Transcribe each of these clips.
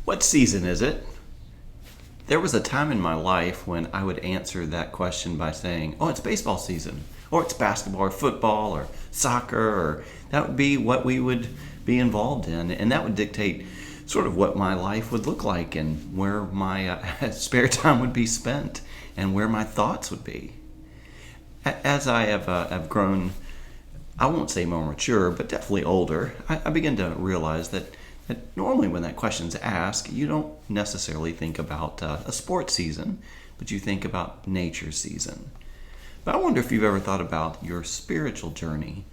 What season is it? There was a time in my life when I would answer that question by saying, oh, it's baseball season, or it's basketball, or football, or soccer, or that would be what we would be involved in. And that would dictate sort of what my life would look like and where my spare time would be spent and where my thoughts would be. As I have grown, I won't say more mature, but definitely older, I begin to realize that normally when that question's asked, you don't necessarily think about a sports season, but you think about nature season. But I wonder if you've ever thought about your spiritual journey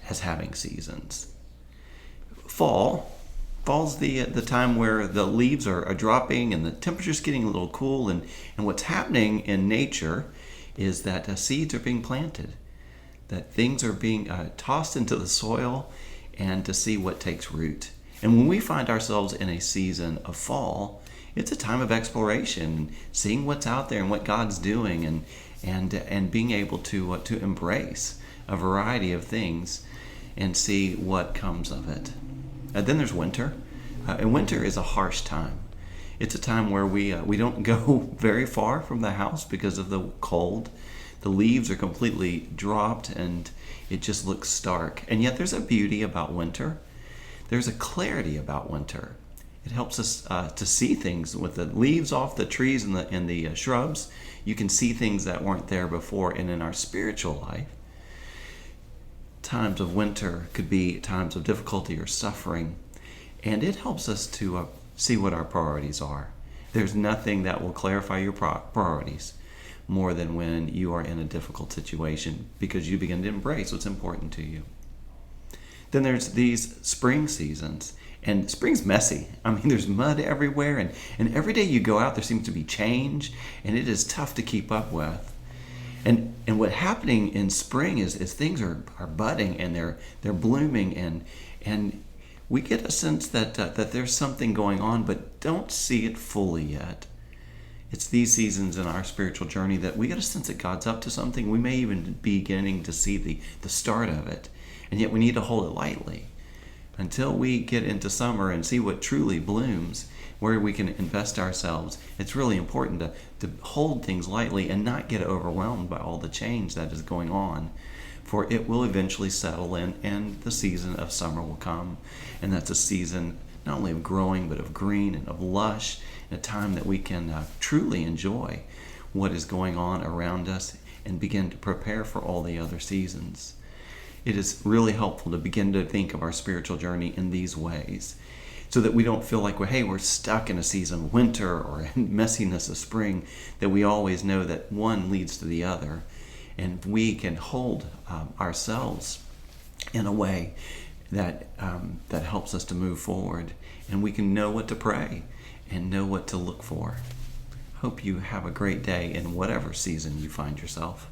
as having seasons. Fall's the time where the leaves are dropping and the temperature's getting a little cool, and what's happening in nature is that seeds are being planted, that things are being tossed into the soil and to see what takes root. And when we find ourselves in a season of fall, it's a time of exploration, seeing what's out there and what God's doing, and being able to embrace a variety of things and see what comes of it. And then there's winter, and winter is a harsh time. It's a time where we don't go very far from the house because of the cold. The leaves are completely dropped, and it just looks stark. And yet there's a beauty about winter. There's a clarity about winter. It helps us to see things with the leaves off the trees and the shrubs. You can see things that weren't there before. And in our spiritual life, times of winter could be times of difficulty or suffering. And it helps us to see what our priorities are. There's nothing that will clarify your priorities more than when you are in a difficult situation, because you begin to embrace what's important to you. Then there's these spring seasons, and spring's messy. I mean, there's mud everywhere, and every day you go out, there seems to be change, and it is tough to keep up with. And what's happening in spring is things are budding, and they're blooming, and we get a sense that there's something going on, but don't see it fully yet. It's these seasons in our spiritual journey that we get a sense that God's up to something. We may even be beginning to see the start of it. And yet we need to hold it lightly until we get into summer and see what truly blooms, where we can invest ourselves. It's really important to hold things lightly and not get overwhelmed by all the change that is going on, for it will eventually settle in, and the season of summer will come. And that's a season not only of growing, but of green and of lush, and a time that we can truly enjoy what is going on around us and begin to prepare for all the other seasons. It is really helpful to begin to think of our spiritual journey in these ways, so that we don't feel like we're stuck in a season of winter or in messiness of spring, that we always know that one leads to the other, and we can hold ourselves in a way that helps us to move forward, and we can know what to pray and know what to look for. Hope you have a great day in whatever season you find yourself.